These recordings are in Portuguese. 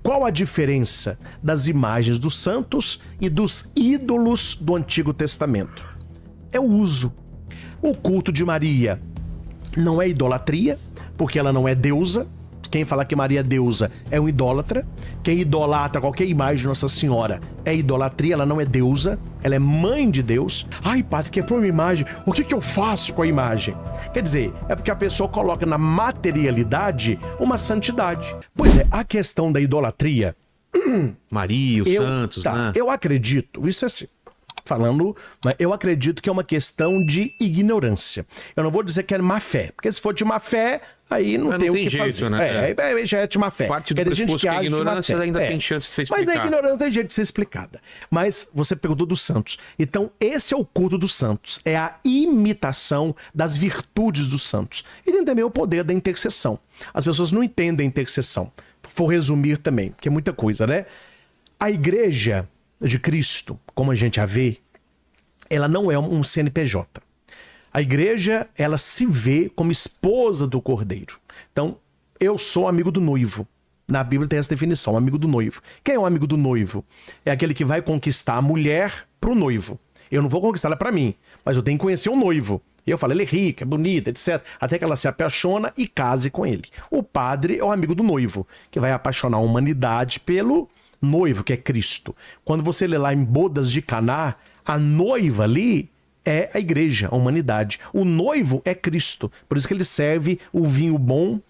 Qual a diferença das imagens dos santos e dos ídolos do Antigo Testamento? É o uso. O culto de Maria não é idolatria, porque ela não é deusa. Quem fala que Maria é deusa é um idólatra. Quem idolatra qualquer imagem de Nossa Senhora é idolatria, ela não é deusa, ela é mãe de Deus. Ai, padre, quebrou uma imagem, o que eu faço com a imagem? Quer dizer, é porque a pessoa coloca na materialidade uma santidade. Pois é, a questão da idolatria... Maria, os santos, né? Eu acredito, isso é assim, falando, eu acredito que é uma questão de ignorância. Eu não vou dizer que é má fé, porque se for de má fé, aí não tem o que jeito, fazer. Né? Já é de má fé. Parte do pressuposto que a ignorância ainda tem chance de ser explicada. Mas a ignorância tem jeito de ser explicada. Mas você perguntou dos santos. Então, esse é o culto dos santos. É a imitação das virtudes dos santos. E tem também o poder da intercessão. As pessoas não entendem a intercessão. Vou resumir também, porque é muita coisa, né? A igreja de Cristo, como a gente a vê, ela não é um CNPJ. A igreja, ela se vê como esposa do Cordeiro. Então, eu sou amigo do noivo. Na Bíblia tem essa definição, amigo do noivo. Quem é um amigo do noivo? É aquele que vai conquistar a mulher pro noivo. Eu não vou conquistar ela para mim, mas eu tenho que conhecer o noivo. E eu falo, ele é rico, é bonito, etc. Até que ela se apaixona e case com ele. O padre é o amigo do noivo, que vai apaixonar a humanidade pelo noivo, que é Cristo. Quando você lê lá em Bodas de Caná, a noiva ali é a igreja, a humanidade. O noivo é Cristo. Por isso que ele serve o vinho bom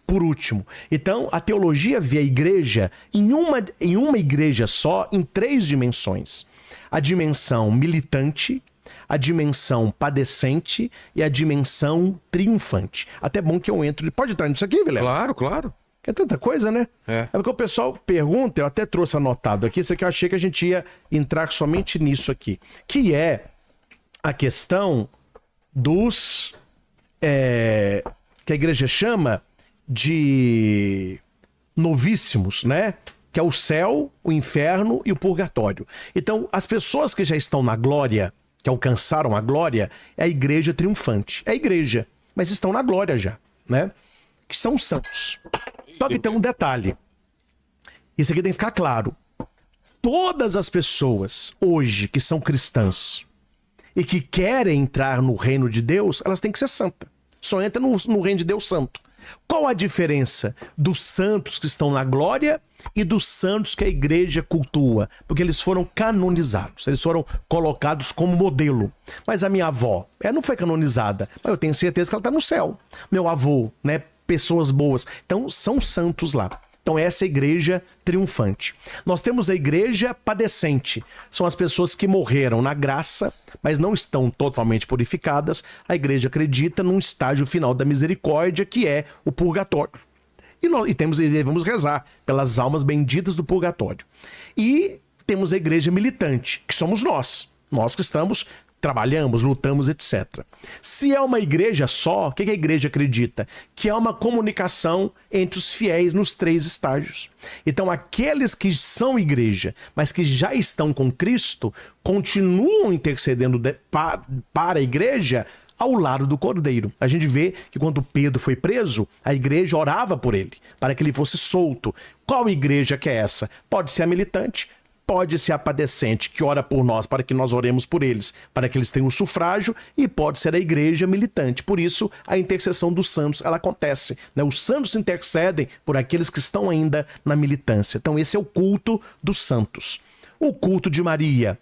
por último. Então, a teologia vê a igreja em uma igreja só, em 3 dimensões. A dimensão militante, a dimensão padecente e a dimensão triunfante. Até bom que eu entro... Pode entrar nisso aqui, Vilela? Claro, claro. É tanta coisa, né? É porque o pessoal pergunta, eu até trouxe anotado aqui, isso aqui eu achei que a gente ia entrar somente nisso aqui, que é a questão dos... que a igreja chama de novíssimos, né? Que é o céu, o inferno e o purgatório. Então, as pessoas que já estão na glória, que alcançaram a glória, é a igreja triunfante. É a igreja, mas estão na glória já, né? Que são os santos. Só que tem um detalhe. Isso aqui tem que ficar claro. Todas as pessoas hoje que são cristãs e que querem entrar no reino de Deus, elas têm que ser santas. Só entra no reino de Deus santo. Qual a diferença dos santos que estão na glória e dos santos que a igreja cultua? Porque eles foram canonizados, eles foram colocados como modelo. Mas a minha avó, ela não foi canonizada, mas eu tenho certeza que ela está no céu. Meu avô, né? Pessoas boas. Então, são santos lá. Então, essa é a igreja triunfante. Nós temos a igreja padecente. São as pessoas que morreram na graça, mas não estão totalmente purificadas. A igreja acredita num estágio final da misericórdia, que é o purgatório. E devemos rezar pelas almas benditas do purgatório. E temos a igreja militante, que somos nós. Nós que estamos... trabalhamos, lutamos, etc. Se é uma igreja só, o que a igreja acredita? Que é uma comunicação entre os fiéis nos 3 estágios. Então, aqueles que são igreja, mas que já estão com Cristo, continuam intercedendo para a igreja ao lado do Cordeiro. A gente vê que quando Pedro foi preso, a igreja orava por ele, para que ele fosse solto. Qual igreja que é essa? Pode ser a militante, pode ser a padecente, que ora por nós para que nós oremos por eles, para que eles tenham o sufrágio, e pode ser a igreja militante. Por isso, a intercessão dos santos, ela acontece, né? Os santos intercedem por aqueles que estão ainda na militância. Então, esse é o culto dos santos. O culto de Maria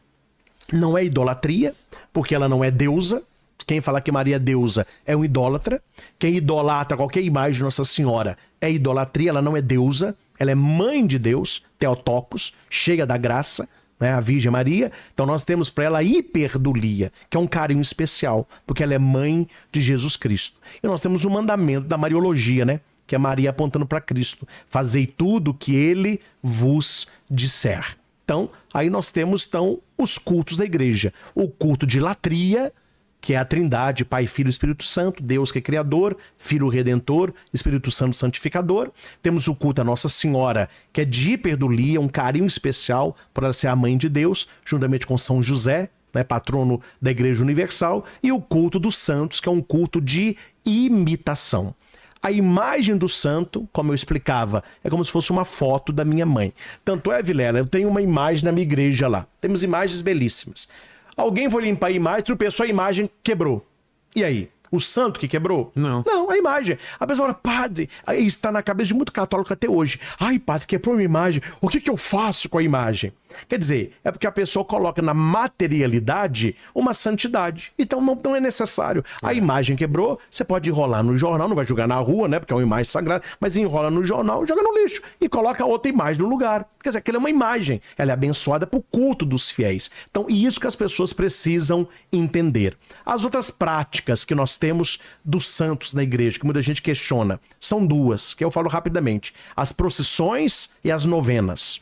não é idolatria, porque ela não é deusa. Quem fala que Maria é deusa é um idólatra. Quem idolatra qualquer imagem de Nossa Senhora é idolatria, ela não é deusa. Ela é mãe de Deus, Theotokos, cheia da graça, né, a Virgem Maria. Então nós temos para ela a hiperdulia, que é um carinho especial, porque ela é mãe de Jesus Cristo. E nós temos o mandamento da Mariologia, né, que é Maria apontando para Cristo. Fazei tudo o que ele vos disser. Então, aí nós temos os cultos da igreja. O culto de latria, que é a Trindade, Pai, Filho e Espírito Santo, Deus que é Criador, Filho Redentor, Espírito Santo Santificador. Temos o culto a Nossa Senhora, que é de hiperdulia, um carinho especial por ela ser a mãe de Deus, juntamente com São José, né, patrono da Igreja Universal, e o culto dos santos, que é um culto de imitação. A imagem do santo, como eu explicava, é como se fosse uma foto da minha mãe. Tanto é, Vilela, eu tenho uma imagem na minha igreja lá. Temos imagens belíssimas. Alguém foi limpar a imagem, tropeçou, a imagem quebrou. E aí? O santo que quebrou? Não. Não, a imagem. A pessoa fala, padre, aí está na cabeça de muito católico até hoje. Ai, padre, quebrou uma imagem. O que eu faço com a imagem? Quer dizer, é porque a pessoa coloca na materialidade uma santidade. Então não é necessário. A imagem quebrou, você pode enrolar no jornal, não vai jogar na rua, né? Porque é uma imagem sagrada, mas enrola no jornal, joga no lixo e coloca outra imagem no lugar. Quer dizer, aquela é uma imagem. Ela é abençoada para o culto dos fiéis. Então, e isso que as pessoas precisam entender. As outras práticas que nós temos dos santos na igreja, que muita gente questiona, são duas, que eu falo rapidamente. As procissões e as novenas.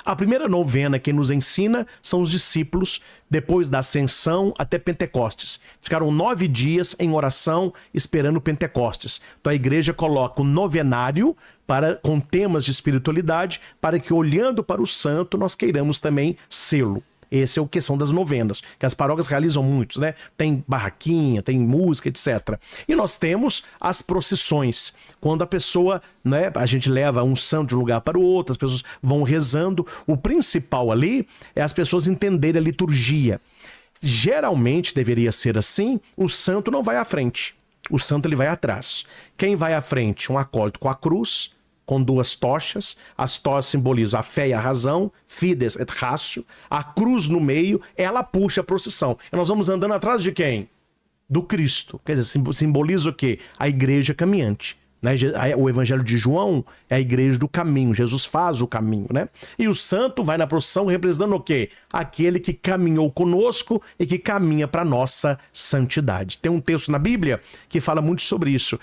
A primeira novena que nos ensina são os discípulos, depois da ascensão até Pentecostes. Ficaram 9 dias em oração esperando Pentecostes. Então a igreja coloca um novenário com temas de espiritualidade para que, olhando para o santo, nós queiramos também sê-lo. Essa é a questão das novenas, que as paróquias realizam muitos, né? Tem barraquinha, tem música, etc. E nós temos as procissões, quando a pessoa, né? A gente leva um santo de um lugar para o outro, as pessoas vão rezando. O principal ali é as pessoas entenderem a liturgia. Geralmente deveria ser assim, o santo não vai à frente, o santo ele vai atrás. Quem vai à frente? Um acólito com a cruz, com 2 tochas, as tochas simbolizam a fé e a razão, fides et ratio, a cruz no meio, ela puxa a procissão. E nós vamos andando atrás de quem? Do Cristo. Quer dizer, simboliza o quê? A igreja caminhante. Né? O Evangelho de João é a igreja do caminho, Jesus faz o caminho, né? E o santo vai na procissão representando o quê? Aquele que caminhou conosco e que caminha para nossa santidade. Tem um texto na Bíblia que fala muito sobre isso.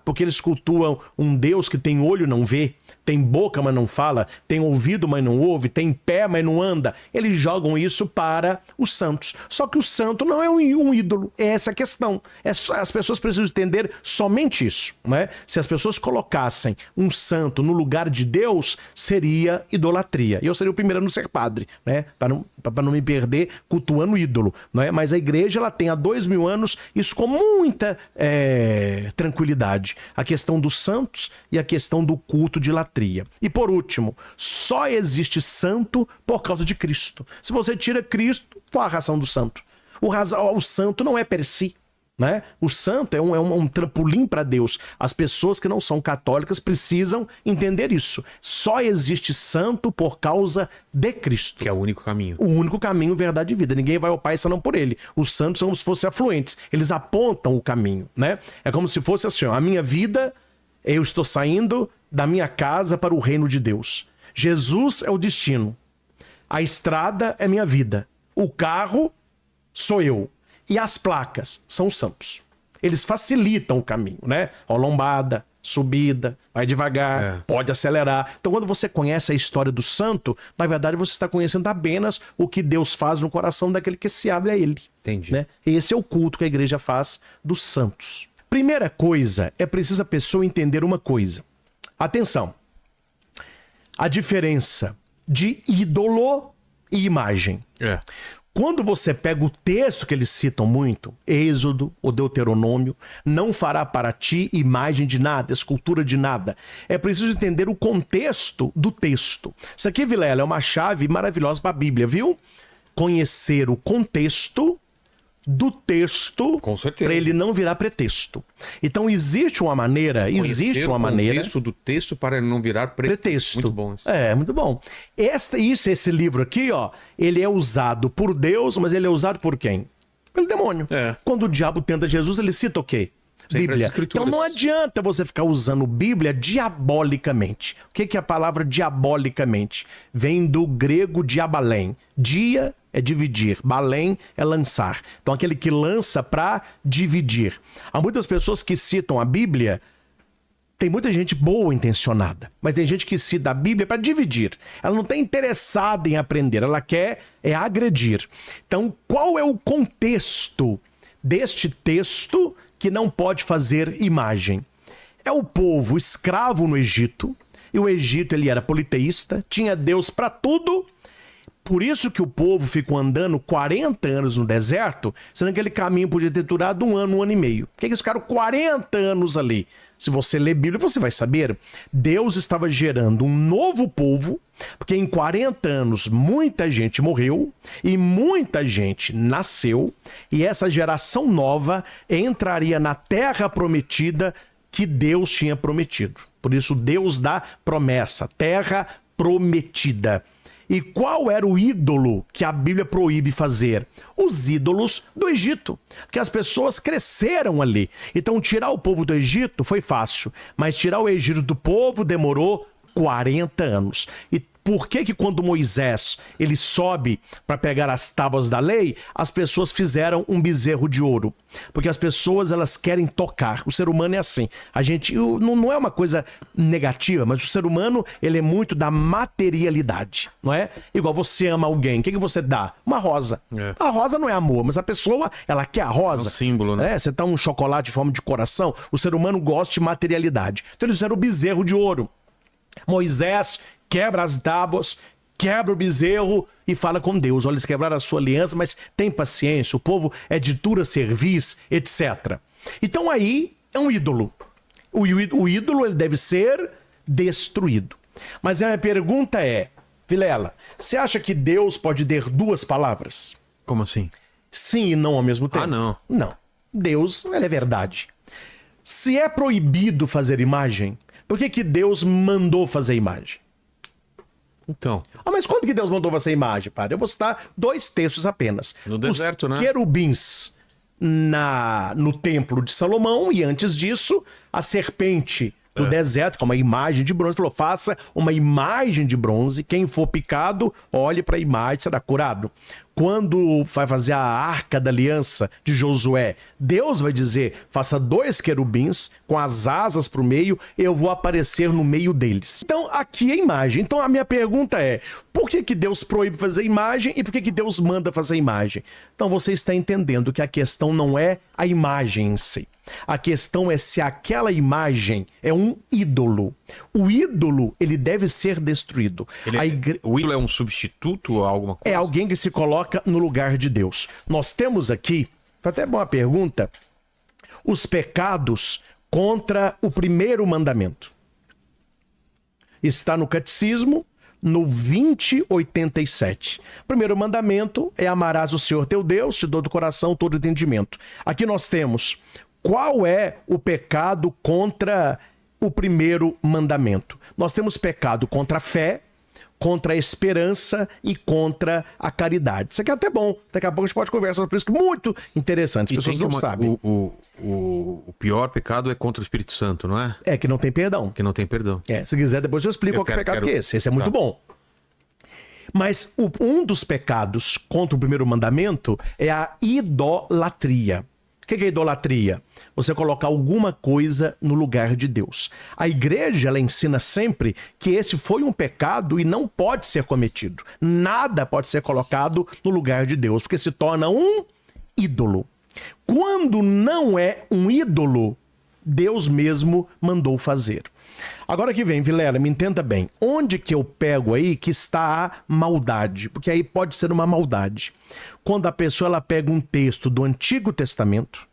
Porque eles cultuam um Deus que tem olho e não vê, tem boca, mas não fala, tem ouvido, mas não ouve, tem pé, mas não anda. Eles jogam isso para os santos. Só que o santo não é um ídolo, é essa a questão. As pessoas precisam entender somente isso, né? Se as pessoas colocassem um santo no lugar de Deus, seria idolatria. E eu seria o primeiro a não ser padre, né? Para não me perder cultuando ídolo, né? Mas a igreja ela tem há 2000 anos isso com muita tranquilidade. A questão dos santos e a questão do culto de latria. E por último, só existe santo por causa de Cristo. Se você tira Cristo, qual a razão do santo? O santo não é per si. Né? O santo é um trampolim para Deus. As pessoas que não são católicas precisam entender isso. Só existe santo por causa de Cristo. Que é o único caminho. O único caminho, verdade e vida. Ninguém vai ao Pai senão por ele. Os santos são como se fossem afluentes. Eles apontam o caminho, né? É como se fosse assim, ó, a minha vida, eu estou saindo da minha casa para o reino de Deus. Jesus é o destino. A estrada é minha vida. O carro sou eu. E as placas são os santos. Eles facilitam o caminho, né? Ó, lombada, subida, vai devagar, pode acelerar. Então, quando você conhece a história do santo, na verdade você está conhecendo apenas o que Deus faz no coração daquele que se abre a ele. Entendi. Né? Esse é o culto que a igreja faz dos santos. Primeira coisa, é preciso a pessoa entender uma coisa. Atenção. A diferença de ídolo e imagem. Quando você pega o texto que eles citam muito, Êxodo, o Deuteronômio, não fará para ti imagem de nada, escultura de nada. É preciso entender o contexto do texto. Isso aqui, Vilela, é uma chave maravilhosa para a Bíblia, viu? Conhecer o contexto do texto para ele não virar pretexto. Então existe uma maneira, o contexto do texto para ele não virar pretexto. Muito bom isso. Muito bom. Esse livro aqui, ó, ele é usado por Deus, mas ele é usado por quem? Pelo demônio. Quando o diabo tenta Jesus, ele cita o quê? Bíblia. Então não adianta você ficar usando Bíblia diabolicamente. O que é a palavra diabolicamente? Vem do grego diabalém. Dia é dividir, balém é lançar. Então aquele que lança para dividir. Há muitas pessoas que citam a Bíblia, tem muita gente boa intencionada, mas tem gente que cita a Bíblia para dividir. Ela não está interessada em aprender, ela quer agredir. Então qual é o contexto deste texto que não pode fazer imagem? É o povo escravo no Egito, e o Egito ele era politeísta, tinha Deus para tudo. Por isso que o povo ficou andando 40 anos no deserto, sendo que aquele caminho podia ter durado um ano e meio. Por que eles ficaram 40 anos ali? Se você ler Bíblia, você vai saber. Deus estava gerando um novo povo, porque em 40 anos muita gente morreu e muita gente nasceu, e essa geração nova entraria na terra prometida que Deus tinha prometido. Por isso, Deus dá promessa, terra prometida. E qual era o ídolo que a Bíblia proíbe fazer? Os ídolos do Egito. Porque as pessoas cresceram ali. Então, tirar o povo do Egito foi fácil. Mas tirar o Egito do povo demorou 40 anos. E por que quando Moisés ele sobe para pegar as tábuas da lei, as pessoas fizeram um bezerro de ouro? Porque as pessoas elas querem tocar. O ser humano é assim. A gente não é uma coisa negativa, mas o ser humano ele é muito da materialidade, não é? Igual você ama alguém, o que você dá? Uma rosa. A rosa não é amor, mas a pessoa ela quer a rosa. É um símbolo, né? Você dá um chocolate em forma de coração. O ser humano gosta de materialidade. Então eles fizeram o bezerro de ouro. Moisés quebra as tábuas, quebra o bezerro e fala com Deus. Olha, eles quebraram a sua aliança, mas tem paciência, o povo é de dura cerviz, etc. Então aí é um ídolo. O ídolo ele deve ser destruído. Mas a minha pergunta é, Vilela, você acha que Deus pode ter duas palavras? Como assim? Sim e não ao mesmo tempo? Ah, não. Não. Deus, ele é verdade. Se é proibido fazer imagem, por que Deus mandou fazer imagem? Então. Mas quando que Deus mandou fazer imagem, padre? Eu vou citar 2 textos apenas. No deserto, né? Os querubins no templo de Salomão e antes disso, a serpente do deserto, com uma imagem de bronze. Falou, faça uma imagem de bronze. Quem for picado, olhe para a imagem, será curado. Quando vai fazer a arca da aliança de Josué, Deus vai dizer, faça 2 querubins com as asas para o meio, eu vou aparecer no meio deles. Então, aqui é a imagem. Então, a minha pergunta é, por que Deus proíbe fazer imagem e por que Deus manda fazer imagem? Então, você está entendendo que a questão não é a imagem em si. A questão é se aquela imagem é um ídolo. O ídolo, ele deve ser destruído. O ídolo é um substituto ou alguma coisa? É alguém que se coloca no lugar de Deus. Nós temos aqui, foi até boa pergunta, os pecados contra o primeiro mandamento. Está no Catecismo, no 2087. O primeiro mandamento é amarás o Senhor teu Deus de todo o coração, todo o entendimento. Aqui nós temos qual é o pecado contra o primeiro mandamento. Nós temos pecado contra a fé, contra a esperança e contra a caridade. Isso aqui é até bom. Daqui a pouco a gente pode conversar sobre isso, que é muito interessante. As pessoas não sabem. O pior pecado é contra o Espírito Santo, não é? É que não tem perdão. Que não tem perdão. Se quiser, depois eu explico qual é o pecado que é esse. Esse é muito bom. Mas um dos pecados contra o primeiro mandamento é a idolatria. O que é idolatria? Você colocar alguma coisa no lugar de Deus. A igreja, ela ensina sempre que esse foi um pecado e não pode ser cometido. Nada pode ser colocado no lugar de Deus, porque se torna um ídolo. Quando não é um ídolo, Deus mesmo mandou fazer. Agora que vem, Vilela, me entenda bem. Onde que eu pego aí que está a maldade? Porque aí pode ser uma maldade. Quando a pessoa ela pega um texto do Antigo Testamento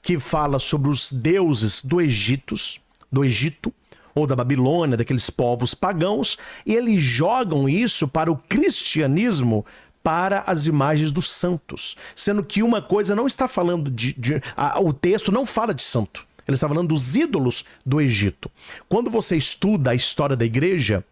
que fala sobre os deuses do Egito ou da Babilônia, daqueles povos pagãos, e eles jogam isso para o cristianismo, para as imagens dos santos. Sendo que uma coisa não está falando o texto não fala de santo. Ele está falando dos ídolos do Egito. Quando você estuda a história da igreja,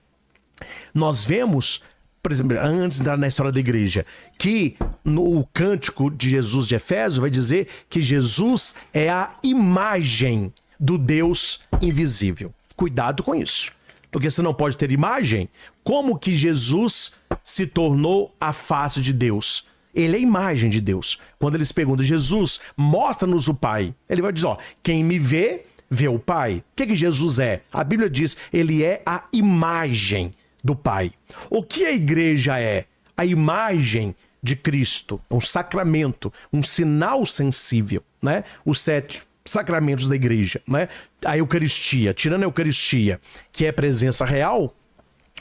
nós vemos, por exemplo, antes de entrar na história da igreja, que no cântico de Jesus de Efésios vai dizer que Jesus é a imagem do Deus invisível. Cuidado com isso, porque você não pode ter imagem. Como que Jesus se tornou a face de Deus? Ele é a imagem de Deus. Quando eles perguntam, Jesus, mostra-nos o Pai. Ele vai dizer, quem me vê, vê o Pai. O que Jesus é? A Bíblia diz, ele é a imagem do Pai. O que a igreja é? A imagem de Cristo, um sacramento, um sinal sensível, né? Os 7 sacramentos da igreja, né? A Eucaristia, tirando a Eucaristia, que é presença real,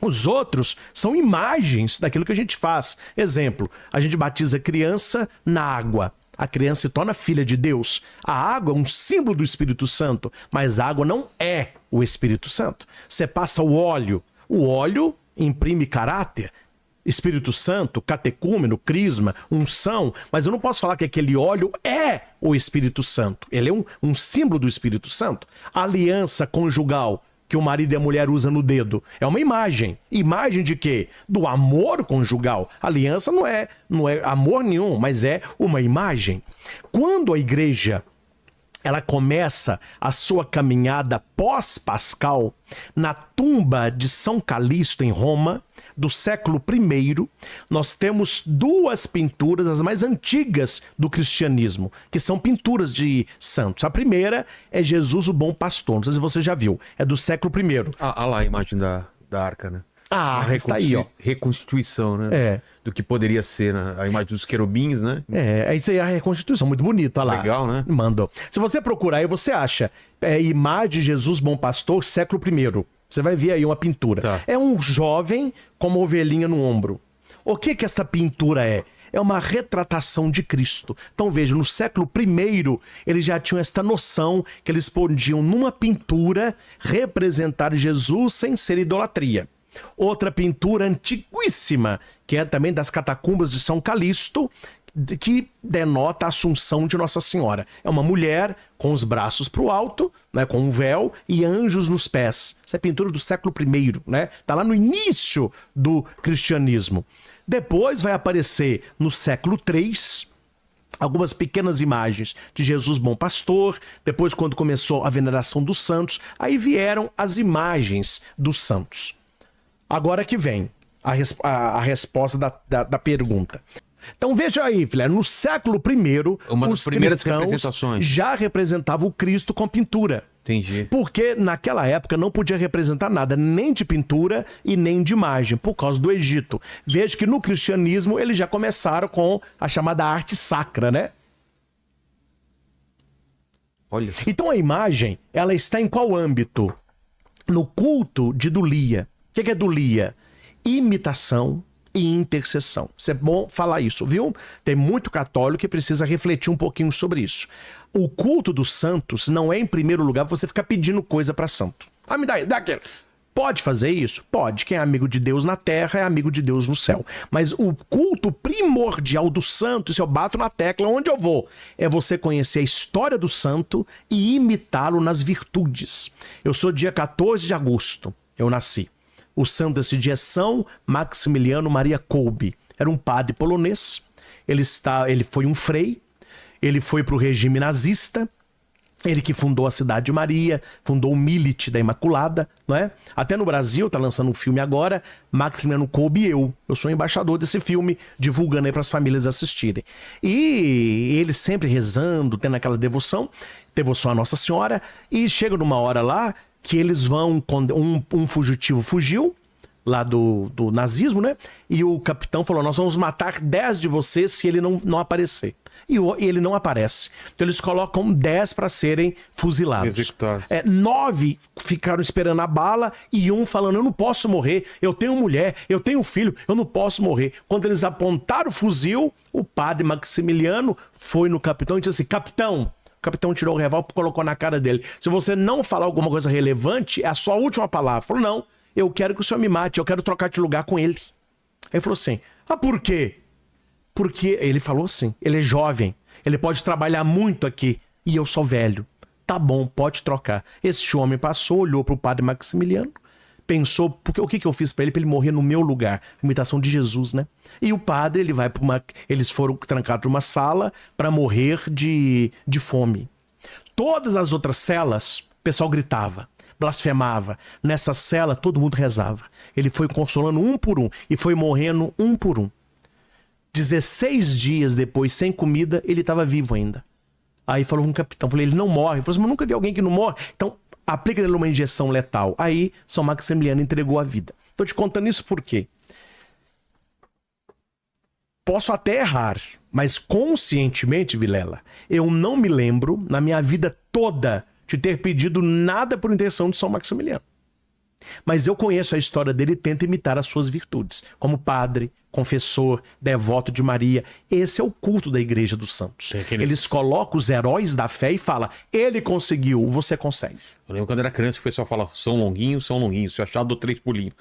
Os outros são imagens daquilo que a gente faz. Exemplo, a gente batiza a criança na água. A criança se torna filha de Deus. A água é um símbolo do Espírito Santo, mas a água não é o Espírito Santo. Você passa o óleo imprime caráter. Espírito Santo, catecúmeno, crisma, unção, mas eu não posso falar que aquele óleo é o Espírito Santo. Ele é um símbolo do Espírito Santo. A aliança conjugal que o marido e a mulher usam no dedo é uma imagem. Imagem de quê? Do amor conjugal. Aliança não é amor nenhum, mas é uma imagem. Quando a igreja ela começa a sua caminhada pós-pascal na tumba de São Calixto em Roma, do século I, nós temos duas pinturas, as mais antigas do cristianismo, que são pinturas de santos. A primeira é Jesus, o Bom Pastor, não sei se você já viu, é do século I. Ah lá a imagem da arca, né? Ah, está aí, ó. Reconstituição, né? É. Do que poderia ser, né? A imagem dos querubins, né? Isso aí é a reconstituição, muito bonita, olha lá. Legal, né? Mandou. Se você procurar aí, você acha imagem de Jesus, Bom Pastor, século I. Você vai ver aí uma pintura. Tá. É um jovem com uma ovelhinha no ombro. O que esta pintura é? É uma retratação de Cristo. Então veja, no século I, eles já tinham esta noção que eles podiam, numa pintura, representar Jesus sem ser idolatria. Outra pintura antiguíssima, que é também das catacumbas de São Calixto, que denota a Assunção de Nossa Senhora. É uma mulher com os braços para o alto, né, com um véu e anjos nos pés. Essa é pintura do século I, né? Tá lá no início do cristianismo. Depois vai aparecer no século III algumas pequenas imagens de Jesus Bom Pastor. Depois, quando começou a veneração dos santos, aí vieram as imagens dos santos. Agora que vem a resposta da pergunta. Então veja aí, filha, no século I, uma das os primeiras cristãos representações já representavam o Cristo com pintura. Entendi. Porque naquela época não podia representar nada, nem de pintura e nem de imagem, por causa do Egito. Veja que no cristianismo eles já começaram com a chamada arte sacra, né? Olha. Então a imagem, ela está em qual âmbito? No culto de dulia. O que é dulia? Imitação e intercessão. Isso é bom falar isso, viu? Tem muito católico que precisa refletir um pouquinho sobre isso. O culto dos santos não é, em primeiro lugar, você ficar pedindo coisa para santo. Ah, me dá aquilo. Pode fazer isso? Pode. Quem é amigo de Deus na terra é amigo de Deus no céu. Mas o culto primordial do santo, se eu bato na tecla onde eu vou, é você conhecer a história do santo e imitá-lo nas virtudes. Eu sou dia 14 de agosto, eu nasci. O santo desse dia é São Maximiliano Maria Kolbe. Era um padre polonês. Ele foi um frei. Ele foi para o regime nazista. Ele que fundou a Cidade de Maria, fundou o Milite da Imaculada, não é? Até no Brasil, está lançando um filme agora, Maximiliano Kolbe e eu. Eu sou embaixador desse filme, divulgando aí para as famílias assistirem. E ele sempre rezando, tendo aquela devoção à Nossa Senhora, e chega numa hora lá que eles vão, um fugitivo fugiu, lá do nazismo, né? E o capitão falou, nós vamos matar 10 de vocês se ele não aparecer. E ele não aparece. Então eles colocam 10 para serem fuzilados. Executados. 9 ficaram esperando a bala e um falando, eu não posso morrer, eu tenho mulher, eu tenho filho, eu não posso morrer. Quando eles apontaram o fuzil, o padre Maximiliano foi no capitão e disse assim, capitão. O capitão tirou o revólver e colocou na cara dele. Se você não falar alguma coisa relevante, é a sua última palavra. Falou, não, eu quero que o senhor me mate, eu quero trocar de lugar com ele. Aí ele falou assim, por quê? Porque, ele falou assim, ele é jovem, ele pode trabalhar muito aqui e eu sou velho. Tá bom, pode trocar. Esse homem passou, olhou pro padre Maximiliano, pensou, porque o que eu fiz para ele morrer no meu lugar? Imitação de Jesus, né? E o padre, ele vai para eles foram trancados numa sala para morrer de fome. Todas as outras celas, o pessoal gritava, blasfemava. Nessa cela, todo mundo rezava. Ele foi consolando um por um e foi morrendo um por um. 16 dias depois, sem comida, ele estava vivo ainda. Aí falou com o capitão, falei, ele não morre. Ele falou assim, mas nunca vi alguém que não morre. Então, aplica nele uma injeção letal. Aí, São Maximiliano entregou a vida. Tô te contando isso por quê? Posso até errar, mas conscientemente, Vilela, eu não me lembro, na minha vida toda, de ter pedido nada por intenção de São Maximiliano. Mas eu conheço a história dele e tento imitar as suas virtudes. Como padre, confessor, devoto de Maria. Esse é o culto da Igreja dos Santos. Eles colocam os heróis da fé e falam, ele conseguiu, você consegue. Eu lembro quando era criança que o pessoal fala, são longuinhos. Se eu achar, dou 3 pulinhos.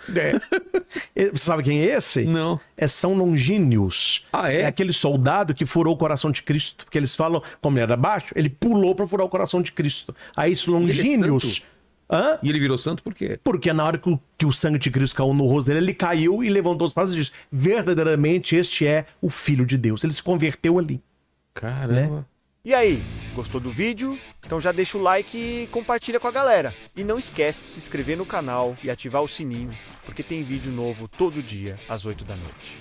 Você sabe quem é esse? Não. É São Longínios. Ah, é? É aquele soldado que furou o coração de Cristo. Porque eles falam, como ele era baixo, ele pulou para furar o coração de Cristo. Aí esse Longínios... Hã? E ele virou santo por quê? Porque na hora que o sangue de Cristo caiu no rosto dele, ele caiu e levantou os braços e disse, verdadeiramente este é o Filho de Deus. Ele se converteu ali. Caramba. Né? E aí, gostou do vídeo? Então já deixa o like e compartilha com a galera. E não esquece de se inscrever no canal e ativar o sininho, porque tem vídeo novo todo dia às 8 da noite.